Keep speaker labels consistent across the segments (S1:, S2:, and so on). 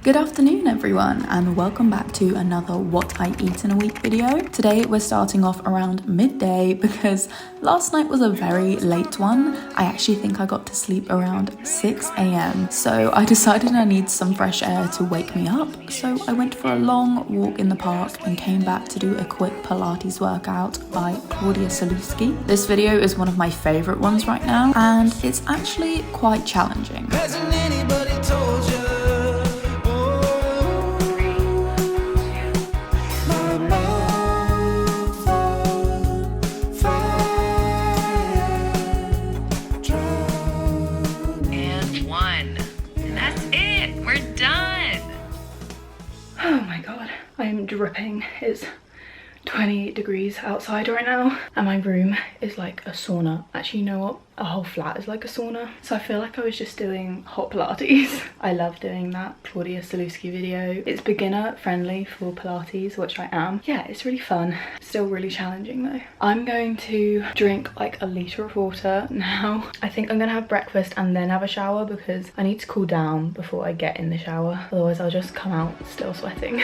S1: Good afternoon everyone, and welcome back to another What I Eat in a Week video. Today we're starting off around midday because last night was a very late one. I actually think I got to sleep around 6 a.m. So I decided I need some fresh air to wake me up. So I went for a long walk in the park and came back to do a quick Pilates workout by Coodysan. This video is one of my favorite ones right now, and it's actually quite challenging.
S2: Hasn't anybody told you?
S3: Oh my god, I am dripping. It's 20 degrees outside right now and my room is like a sauna. Actually, you know what? A whole flat is like a sauna. So I feel like I was just doing hot Pilates. I love doing that Coodysan video. It's beginner friendly for Pilates, which I am. Yeah, it's really fun. Still really challenging though. I'm going to drink like a litre of water now. I think I'm gonna have breakfast and then have a shower because I need to cool down before I get in the shower. Otherwise I'll just come out still sweating.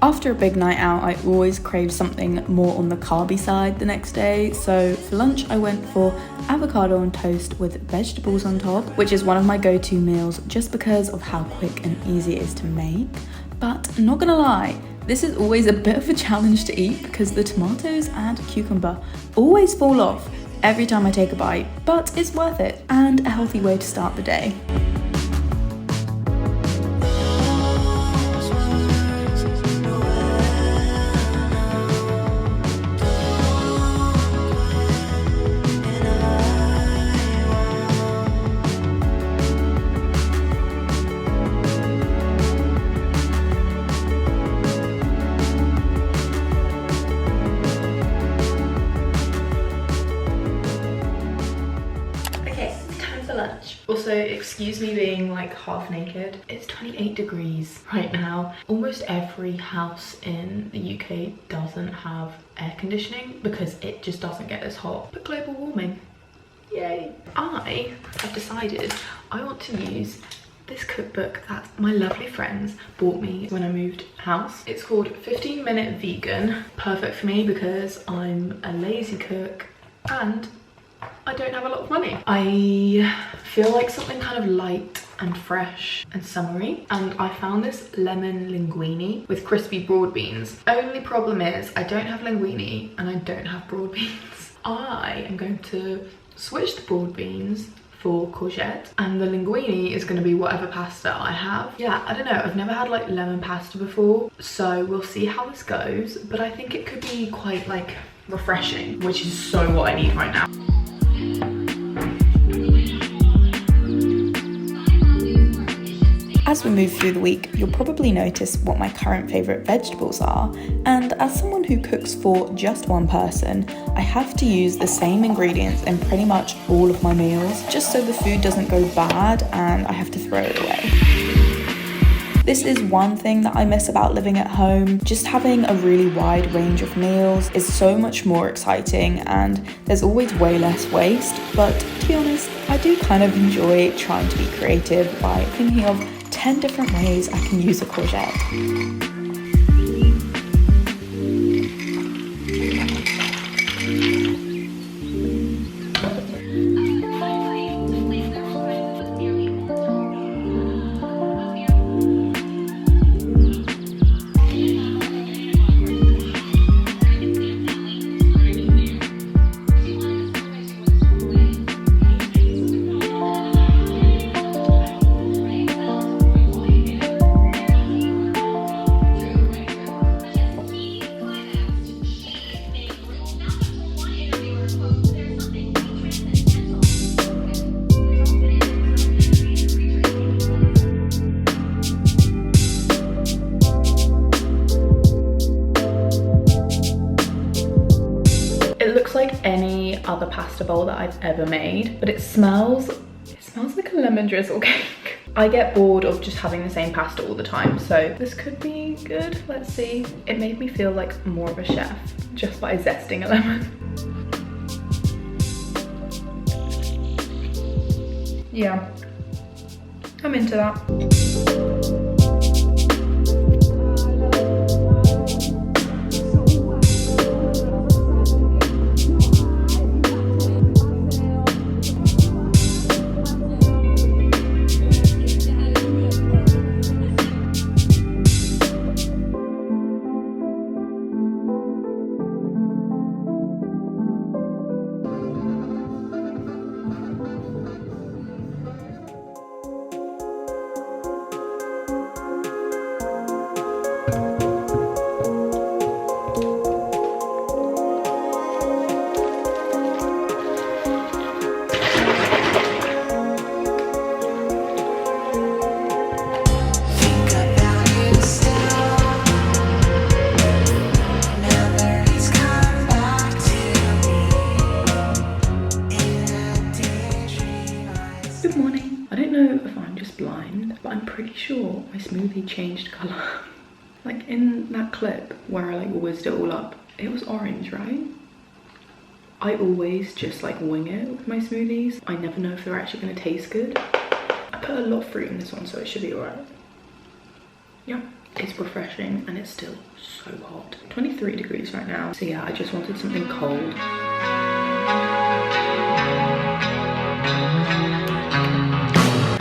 S1: After a big night out, I always crave something more on the carby side the next day. So for lunch, I went for avocado on toast with vegetables on top, which is one of my go-to meals just because of how quick and easy it is to make. But not gonna lie, this is always a bit of a challenge to eat because the tomatoes and cucumber always fall off every time I take a bite, but it's worth it and a healthy way to start the day.
S3: Lunch. Also, excuse me being like half naked. It's 28 degrees right now. Almost every house in the UK doesn't have air conditioning because it just doesn't get as hot. But global warming, yay. I have decided I want to use this cookbook that my lovely friends bought me when I moved house. It's called 15-Minute Vegan. Perfect for me because I'm a lazy cook and I don't have a lot of money. I feel like something kind of light and fresh and summery, and I found this lemon linguine with crispy broad beans. Only problem is I don't have linguine and I don't have broad beans. I am going to switch the broad beans for courgette and the linguine is going to be whatever pasta I have. Yeah, I don't know, I've never had like lemon pasta before, so we'll see how this goes, but I think it could be quite like refreshing, which is so what I need right now.
S1: As we move through the week, you'll probably notice what my current favourite vegetables are, and as someone who cooks for just one person, I have to use the same ingredients in pretty much all of my meals, just so the food doesn't go bad and I have to throw it away. This is one thing that I miss about living at home. Just having a really wide range of meals is so much more exciting and there's always way less waste, but to be honest, I do kind of enjoy trying to be creative by thinking of 10 different ways I can use a courgette.
S3: Like any other pasta bowl that I've ever made, but it smells like a lemon drizzle cake. I get bored of just having the same pasta all the time, so this could be good. Let's see. It made me feel like more of a chef just by zesting a lemon.
S4: yeah, I'm into that.
S3: Good morning. I don't know if I'm just blind, but I'm pretty sure my smoothie changed colour. Like in that clip where I like whizzed it all up, it was orange, right? I always just like wing it with my smoothies. I never know if they're actually gonna taste good. I put a lot of fruit in this one, so it should be alright. Yeah, it's refreshing and it's still so hot. 23 degrees right now. So yeah, I just wanted something cold.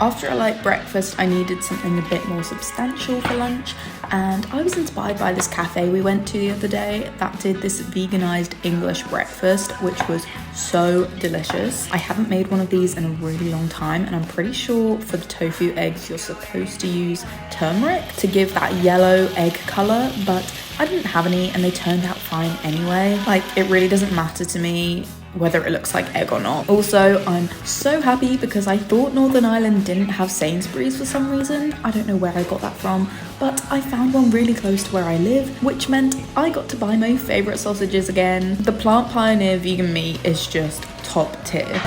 S1: After a light breakfast, I needed something a bit more substantial for lunch, and I was inspired by this cafe we went to the other day that did this veganized English breakfast, which was so delicious. I haven't made one of these in a really long time, and I'm pretty sure for the tofu eggs you're supposed to use turmeric to give that yellow egg color, but I didn't have any and they turned out fine anyway. Like, it really doesn't matter to me whether it looks like egg or not. Also, I'm so happy because I thought Northern Ireland didn't have Sainsbury's for some reason. I don't know where I got that from, but I found one really close to where I live, which meant I got to buy my favourite sausages again. The Plant Pioneer vegan meat is just top tier.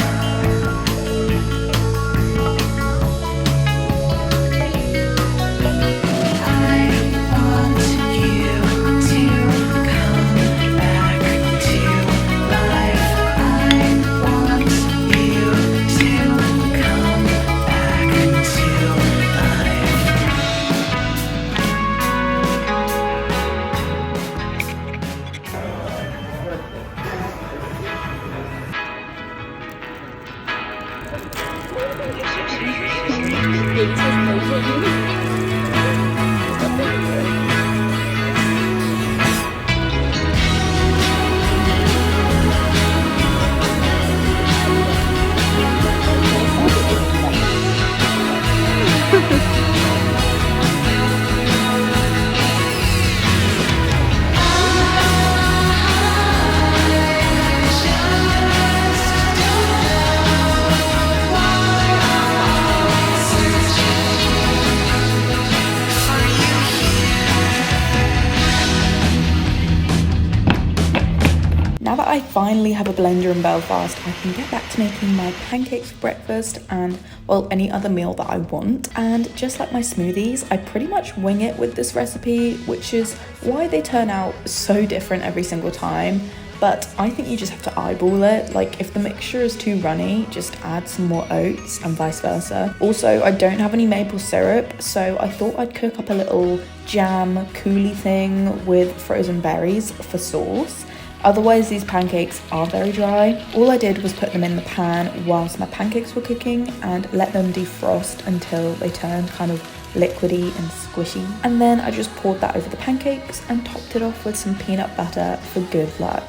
S1: Now that I finally have a blender in Belfast, I can get back to making my pancakes for breakfast and, well, any other meal that I want. And just like my smoothies, I pretty much wing it with this recipe, which is why they turn out so different every single time. But I think you just have to eyeball it. Like, if the mixture is too runny, just add some more oats and vice versa. Also, I don't have any maple syrup, so I thought I'd cook up a little jam coulis thing with frozen berries for sauce. Otherwise, these pancakes are very dry. All I did was put them in the pan whilst my pancakes were cooking and let them defrost until they turned kind of liquidy and squishy. And then I just poured that over the pancakes and topped it off with some peanut butter for good luck.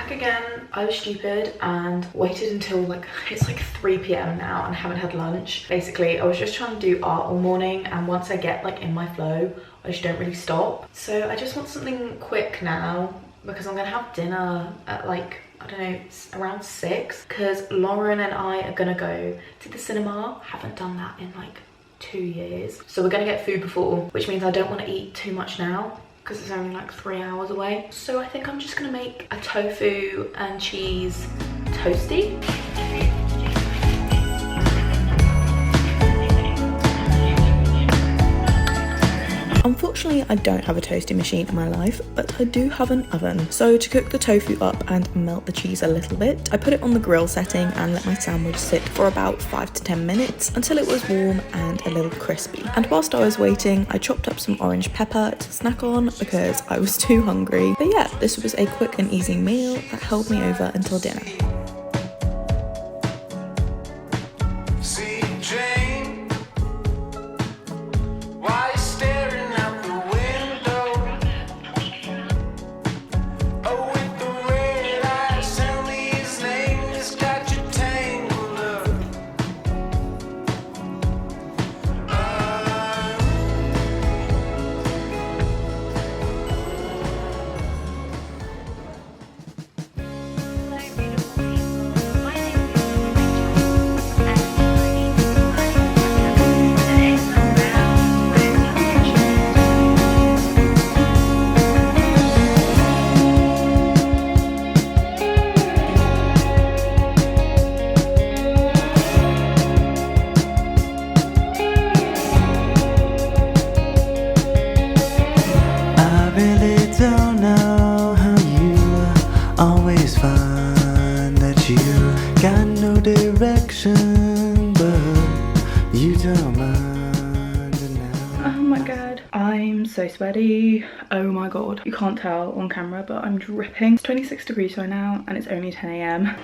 S3: Again, I was stupid and waited until like, it's like 3 p.m. now and haven't had lunch. Basically, I was just trying to do art all morning, and once I get like in my flow, I just don't really stop. So I just want something quick now because I'm gonna have dinner at like, I don't know, around 6, because Lauren and I are gonna go to the cinema. Haven't done that in like 2 years. So we're gonna get food before, which means I don't want to eat too much now. because it's only like 3 hours away. So I think I'm just gonna make a tofu and cheese toasty.
S1: Unfortunately, I don't have a toasting machine in my life, but I do have an oven. So to cook the tofu up and melt the cheese a little bit, I put it on the grill setting and let my sandwich sit for about 5 to 10 minutes until it was warm and a little crispy. And whilst I was waiting, I chopped up some orange pepper to snack on because I was too hungry. But yeah, this was a quick and easy meal that held me over until dinner.
S2: Always find that you got no direction, but you don't mind now.
S4: Oh my god, I'm so sweaty. Oh my god, you can't tell on camera, but I'm dripping. It's 26 degrees right now and it's only 10 AM.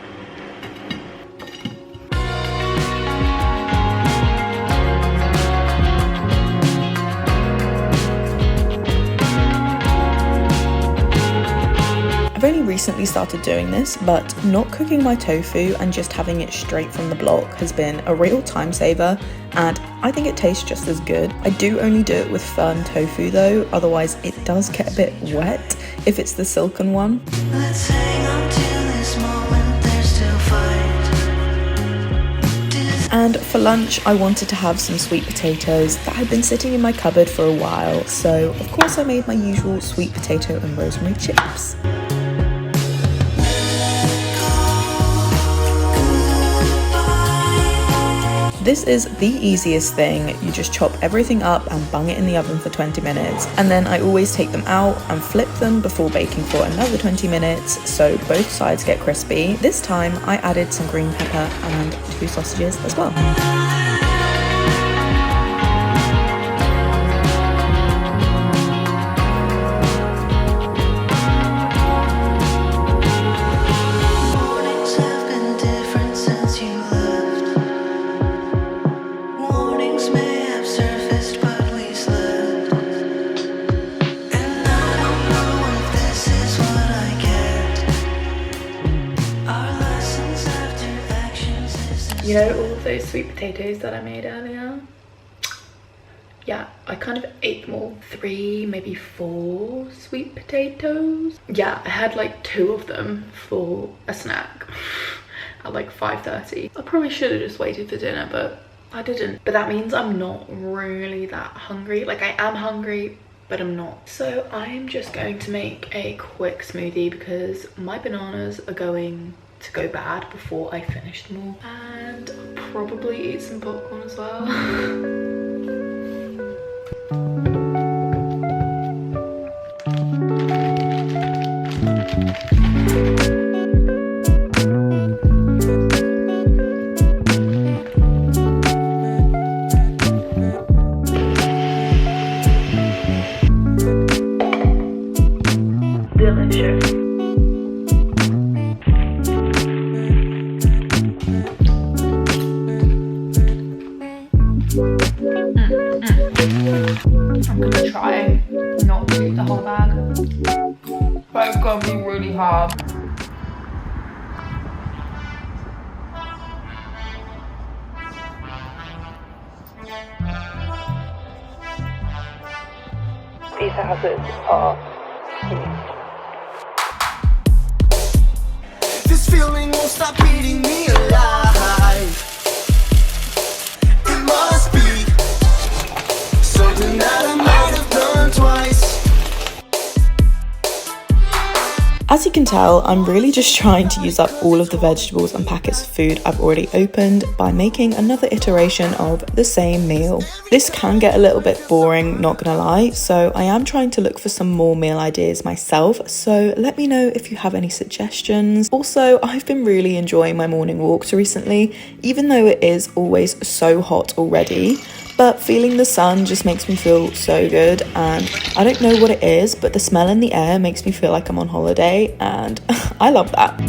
S1: I've only recently started doing this, but not cooking my tofu and just having it straight from the block has been a real time saver, and I think it tastes just as good. I do only do it with firm tofu though, otherwise it does get a bit wet if it's the silken one.
S2: Let's hang on to this moment, there's still fight.
S1: And for lunch, I wanted to have some sweet potatoes that had been sitting in my cupboard for a while, so of course I made my usual sweet potato and rosemary chips. This is the easiest thing. You just chop everything up and bung it in the oven for 20 minutes. And then I always take them out and flip them before baking for another 20 minutes so both sides get crispy. This time I added some green pepper and 2 sausages as well.
S3: You know all of those sweet potatoes that I made earlier? Yeah, I kind of ate them all. 3, maybe 4 sweet potatoes. Yeah, I had like 2 of them for a snack at like 5:30. I probably should have just waited for dinner, but I didn't. But that means I'm not really that hungry. Like I am hungry, but I'm not. So I'm just going to make a quick smoothie because my bananas are going to go bad before I finish them all, and I'll probably eat some popcorn as well. Delicious. I'm gonna try not to eat the whole bag, but it's gonna be really hard. These houses are
S2: This feeling won't stop beating me alive. It must be something that I might have done twice.
S1: As you can tell, I'm really just trying to use up all of the vegetables and packets of food I've already opened by making another iteration of the same meal. This can get a little bit boring, not gonna lie, so I am trying to look for some more meal ideas myself, so let me know if you have any suggestions. Also, I've been really enjoying my morning walks recently, even though it is always so hot already. But feeling the sun just makes me feel so good, and I don't know what it is, but the smell in the air makes me feel like I'm on holiday, and I love that.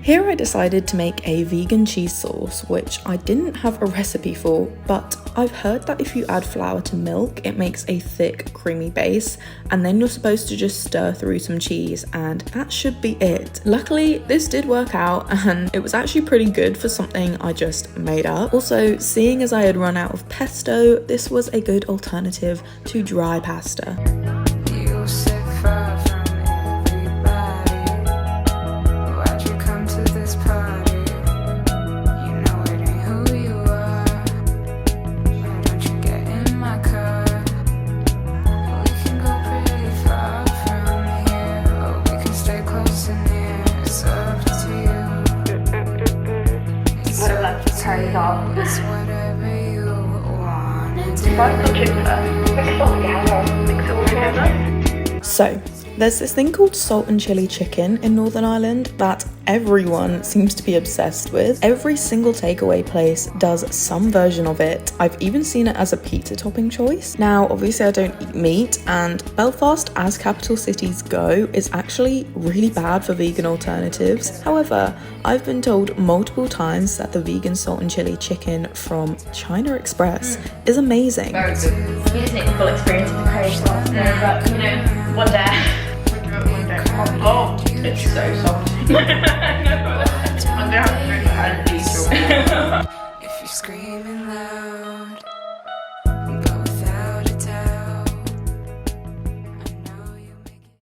S1: Here I decided to make a vegan cheese sauce, which I didn't have a recipe for, but I've heard that if you add flour to milk, it makes a thick, creamy base, and then you're supposed to just stir through some cheese, and that should be it. Luckily, this did work out, and it was actually pretty good for something I just made up. Also, seeing as I had run out of pesto, this was a good alternative to dry pasta.
S2: You sit far from everybody. Why'd you come to this party? You know it ain't who you are. Why don't you get in my car? We can go pretty far from here, or we can stay close and near. It's up to you. It's up to you. It's whatever you wanna do.
S1: So, there's this thing called salt and chili chicken in Northern Ireland that everyone seems to be obsessed with. Every single takeaway place does some version of it. I've even seen it as a pizza topping choice. Now, obviously I don't eat meat, and Belfast, as capital cities go, is actually really bad for vegan alternatives. However, I've been told multiple times that the vegan salt and chili chicken from China Express is amazing.
S3: Very good. You just need the full experience of the curry sauce. No, but you know, one day. Oh, it's so soft.
S2: If you're screaming loud,